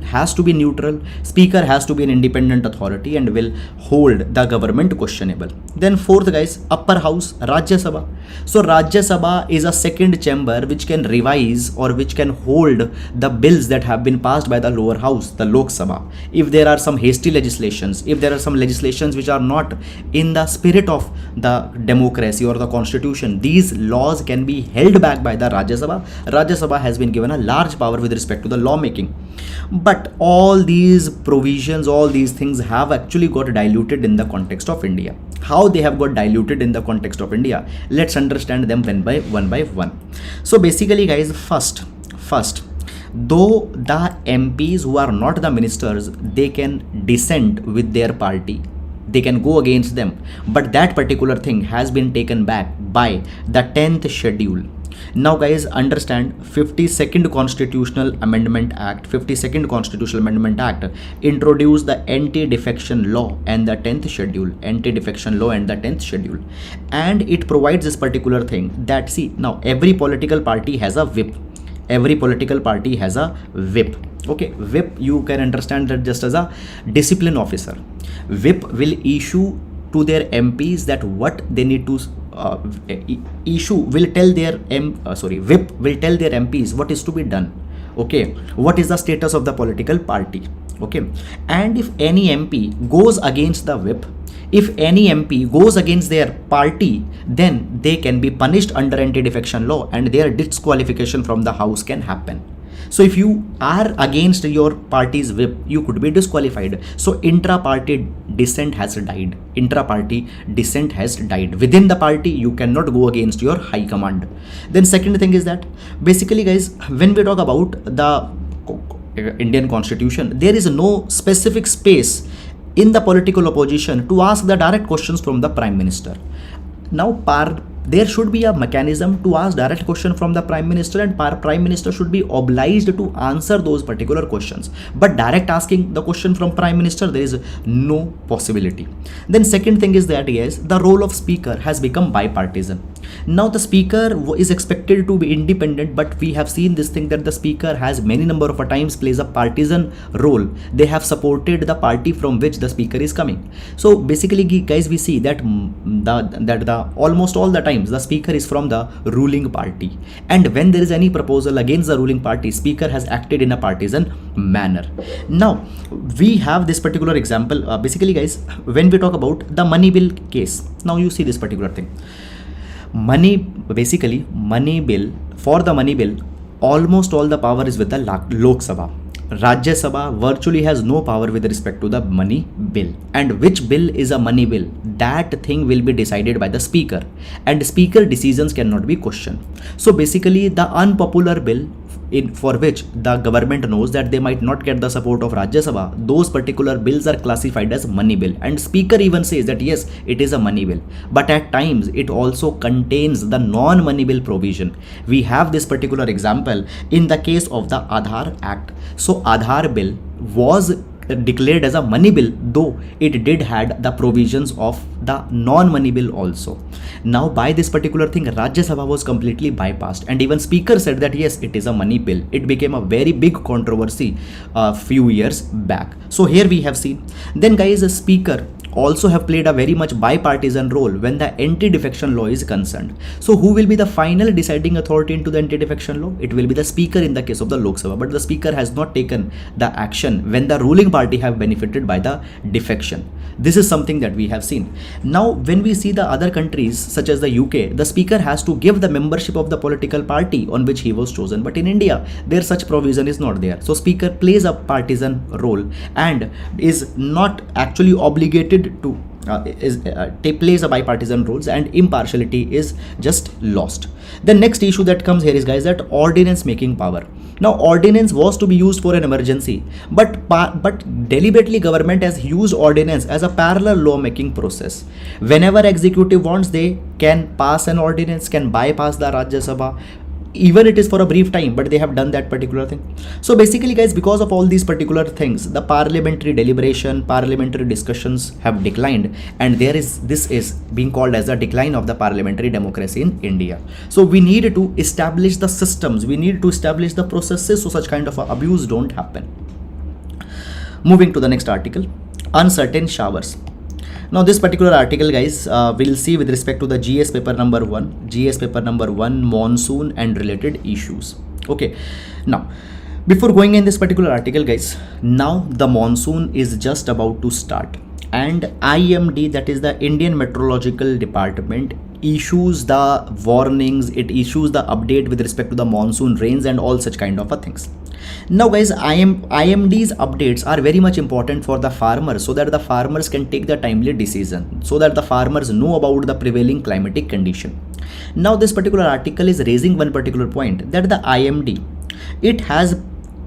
has to be neutral. Speaker has to be an independent authority and will hold the government questionable. Then fourth, guys, upper house, Rajya Sabha. So Rajya Sabha is a second chamber which can revise or which can hold the bills that have been passed by the lower house, the Lok Sabha. If there are some hasty legislations, if there are some legislations which are not in the spirit of the democracy or the constitution, these laws can be held back by the Rajya Sabha. Rajya Sabha has been given a large power with respect to the lawmaking. But all these provisions, all these things have actually got diluted in the context of India. How they have got diluted in the context of India? Let's understand them one by one. So basically, guys, first, though the MPs who are not the ministers, they can dissent with their party, they can go against them, but that particular thing has been taken back by the 10th schedule. Now guys, understand 52nd Constitutional Amendment Act introduced the anti-defection law and the 10th schedule, and it provides this particular thing that, see, now every political party has a whip. Okay, whip, you can understand that just as a discipline officer. Whip will issue to their MPs that what they need to whip will tell their MPs what is to be done. Okay, what is the status of the political party. Okay, and if any MP goes against the whip, if any MP goes against their party, then they can be punished under anti-defection law and their disqualification from the house can happen. So if you are against your party's whip, you could be disqualified. So intra-party dissent has died. Within the party, you cannot go against your high command. Then second thing is that basically, guys, when we talk about the Indian Constitution, there is no specific space in the political opposition to ask the direct questions from the Prime Minister. Now there should be a mechanism to ask direct question from the Prime Minister, and Prime Minister should be obliged to answer those particular questions. But direct asking the question from Prime Minister, there is no possibility. Then second thing is that yes, the role of Speaker has become bipartisan. Now the Speaker is expected to be independent, but we have seen this thing that the Speaker has many number of times plays a partisan role. They have supported the party from which the Speaker is coming. So basically guys, we see that the almost all the times the Speaker is from the ruling party, and when there is any proposal against the ruling party, Speaker has acted in a partisan manner. Now we have this particular example. Basically guys, when we talk about the money bill case, now you see this particular thing. Money bill, for the money bill, almost all the power is with the Lok Sabha. Rajya Sabha virtually has no power with respect to the money bill, and which bill is a money bill, that thing will be decided by the Speaker, and Speaker decisions cannot be questioned. So basically the unpopular bill for which the government knows that they might not get the support of Rajya Sabha, those particular bills are classified as money bill, and Speaker even says that yes, it is a money bill, but at times it also contains the non-money bill provision. We have this particular example in the case of the Aadhaar Act. So Aadhaar bill was declared as a money bill, though it did had the provisions of the non-money bill also. Now by this particular thing, Rajya Sabha was completely bypassed, and even Speaker said that yes, it is a money bill. It became a very big controversy a few years back. So here we have seen. Then guys, a Speaker also have played a very much bipartisan role when the anti-defection law is concerned. So who will be the final deciding authority into the anti-defection law? It will be the Speaker in the case of the Lok Sabha, but the Speaker has not taken the action when the ruling party have benefited by the defection. This is something that we have seen. Now when we see the other countries such as the UK, the Speaker has to give the membership of the political party on which he was chosen, but in India there such provision is not there. So Speaker plays a partisan role and is not actually obligated to plays a bipartisan roles, and impartiality is just lost. The next issue that comes here is guys that ordinance making power. Now ordinance was to be used for an emergency, but deliberately government has used ordinance as a parallel law making process. Whenever executive wants, they can pass an ordinance, can bypass the Rajya Sabha, even it is for a brief time, but they have done that particular thing. So basically guys, because of all these particular things, the parliamentary deliberation, parliamentary discussions have declined, and this is being called as the decline of the parliamentary democracy in India. So we need to establish the systems, we need to establish the processes so such kind of abuse don't happen. Moving to the next article, uncertain showers. Now this particular article guys, we'll see with respect to the GS paper number 1, monsoon and related issues. Okay, now before going in this particular article guys, now the monsoon is just about to start, and IMD, that is the Indian Meteorological Department, issues the warnings, it issues the update with respect to the monsoon rains and all such kind of things. Now guys, IMD's updates are very much important for the farmers, so that the farmers can take the timely decision, so that the farmers know about the prevailing climatic condition. Now this particular article is raising one particular point, that the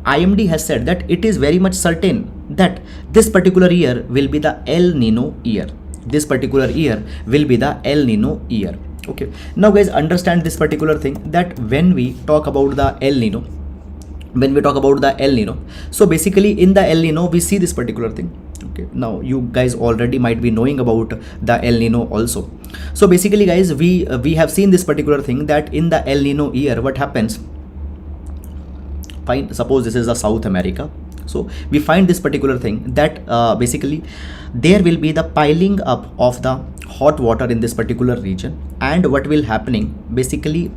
IMD has said that it is very much certain that this particular year will be the El Nino year. This particular year will be the El Nino year. Okay, now guys, understand this particular thing, that when we talk about the El Nino, so basically in the El Nino we see this particular thing. Okay, now you guys already might be knowing about the El Nino also. So basically guys, we have seen this particular thing, that in the El Nino year what happens, fine, suppose this is a South America. So we find this particular thing, that basically there will be the piling up of the hot water in this particular region, and what will happening basically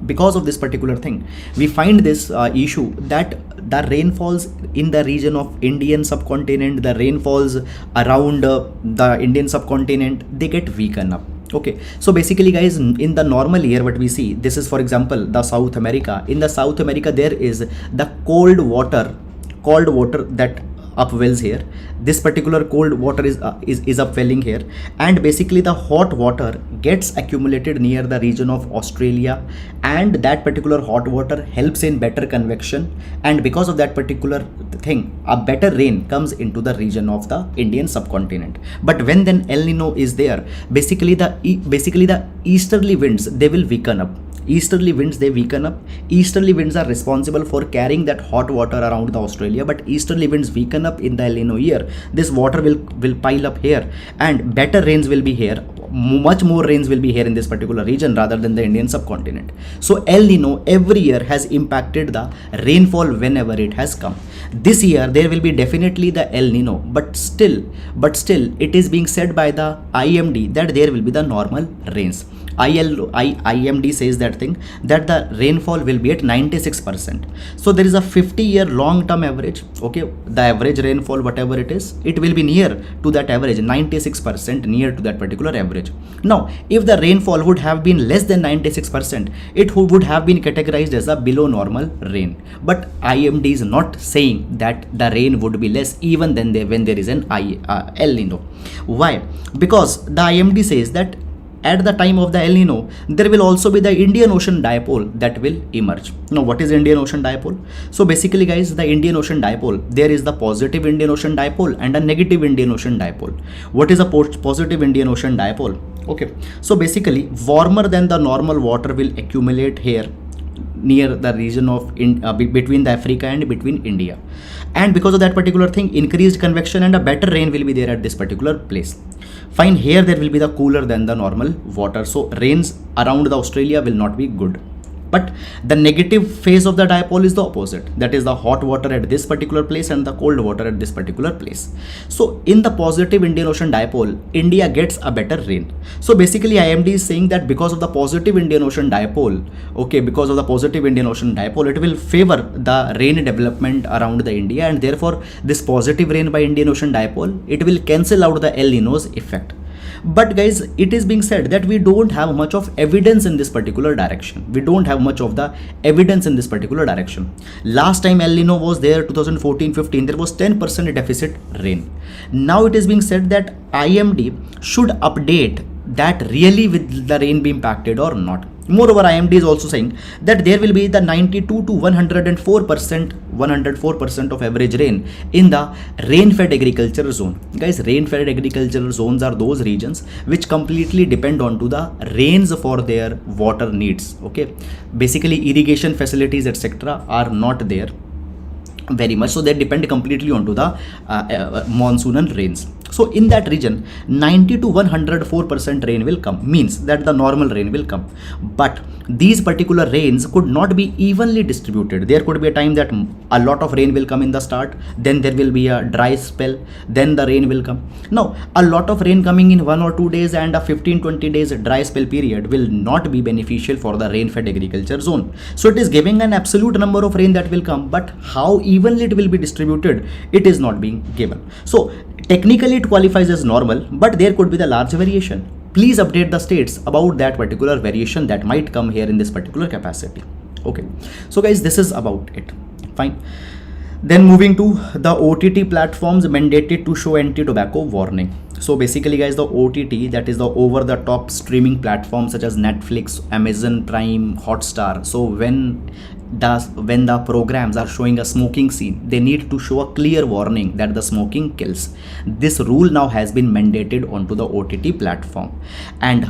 because of this particular thing, we find this issue that the rainfalls in the region of Indian subcontinent, the rainfalls around the Indian subcontinent, they get weakened up. Okay, so basically guys, in the normal year what we see, this is for example the South America. In the South America there is the cold water that upwells here. This particular cold water is upwelling here, and basically the hot water gets accumulated near the region of Australia, and that particular hot water helps in better convection, and because of that particular thing, a better rain comes into the region of the Indian subcontinent. But when then El Nino is there, basically the easterly winds, they will weaken up. Easterly winds, they weaken up. Easterly winds are responsible for carrying that hot water around the Australia, but easterly winds weaken up in the El Nino year. This water will pile up here, and better rains will be here. Much more rains will be here in this particular region rather than the Indian subcontinent. So El Nino every year has impacted the rainfall whenever it has come. This year there will be definitely the El Nino, but still it is being said by the IMD that there will be the normal rains. IMD says that thing, that the rainfall will be at 96%. So there is a 50-year long-term average. Okay, the average rainfall, whatever it is, it will be near to that average, 96% near to that particular average. Now, if the rainfall would have been less than 96%, it would have been categorized as a below normal rain. But IMD is not saying that the rain would be less even than when there is an El Nino. Why? Because the IMD says that at the time of the El Nino, there will also be the Indian Ocean dipole that will emerge. Now, what is Indian Ocean dipole? So basically, guys, the Indian Ocean dipole, there is the positive Indian Ocean dipole and a negative Indian Ocean dipole. What is a positive Indian Ocean dipole? Okay, so basically, warmer than the normal water will accumulate here near the region of between the Africa and between India, and because of that particular thing, increased convection and a better rain will be there at this particular place. Fine, here there will be the cooler than the normal water, so rains around the Australia will not be good. But the negative phase of the dipole is the opposite, that is the hot water at this particular place and the cold water at this particular place. So in the positive Indian Ocean dipole, India gets a better rain. So basically IMD is saying that because of the positive Indian Ocean dipole, okay, because of the positive Indian Ocean dipole, it will favor the rain development around the India, and therefore this positive rain by Indian Ocean dipole, it will cancel out the El Nino's effect. But guys, it is being said that we don't have much of evidence in this particular direction. We don't have much of the evidence in this particular direction. Last time El Nino was there, 2014-15, there was 10% deficit rain. Now it is being said that IMD should update that really will the rain be impacted or not. Moreover, IMD is also saying that there will be the 92 to 104% of average rain in the rain-fed agriculture zone. Guys, rain-fed agricultural zones are those regions which completely depend on to the rains for their water needs. Okay, basically irrigation facilities etc. are not there very much, so they depend completely onto the monsoon and rains. So in that region, 90 to 104% rain will come, means that the normal rain will come. But these particular rains could not be evenly distributed. There could be a time that a lot of rain will come in the start, then there will be a dry spell, then the rain will come. Now, a lot of rain coming in 1 or 2 days and a 15-20 days dry spell period will not be beneficial for the rain-fed agriculture zone. So it is giving an absolute number of rain that will come, but how evenly it will be distributed, it is not being given. So technically it qualifies as normal, but there could be the large variation. Please update the states about that particular variation that might come here in this particular capacity. Okay, so guys, this is about it. Fine. Then moving to the OTT platforms mandated to show anti-tobacco warning. So basically, guys, the OTT, that is the over-the-top streaming platforms such as Netflix, Amazon Prime, Hotstar. So when the programs are showing a smoking scene, they need to show a clear warning that the smoking kills. This rule now has been mandated onto the OTT platform. And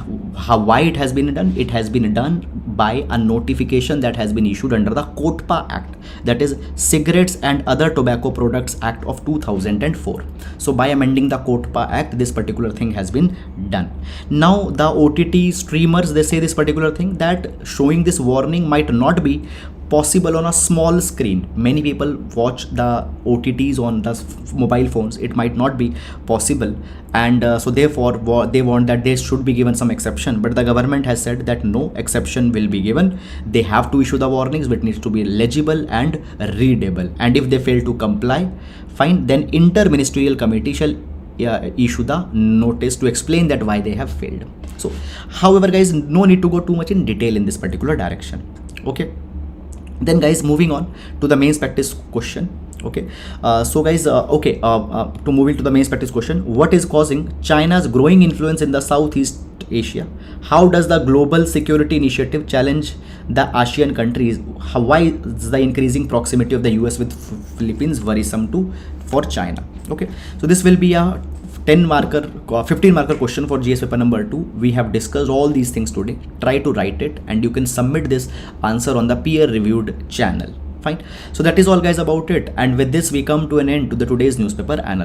why it has been done? It has been done by a notification that has been issued under the COTPA Act, that is Cigarettes and Other Tobacco Products Act of 2004. So by amending the COTPA Act, this particular thing has been done. Now the OTT streamers, they say this particular thing, that showing this warning might not be possible on a small screen. Many people watch the OTTs on the mobile phones. It might not be possible, and so therefore they want that they should be given some exception, but the government has said that no exception will be given. They have to issue the warnings, which needs to be legible and readable, and if they fail to comply, fine, then inter-ministerial committee shall issue the notice to explain that why they have failed. So however, guys, no need to go too much in detail in this particular direction. Okay, then guys, moving on to the mains practice question. Okay, so guys, to move into the main practice question, what is causing China's growing influence in the Southeast Asia? How does the global security initiative challenge the ASEAN countries? Why is the increasing proximity of the US with Philippines worrisome to for China? Okay, so this will be a 10 marker 15 marker question for GS paper number 2. We have discussed all these things today. Try to write it and you can submit this answer on the peer reviewed channel. Fine. So that is all guys about it, and with this we come to an end to the today's newspaper analysis.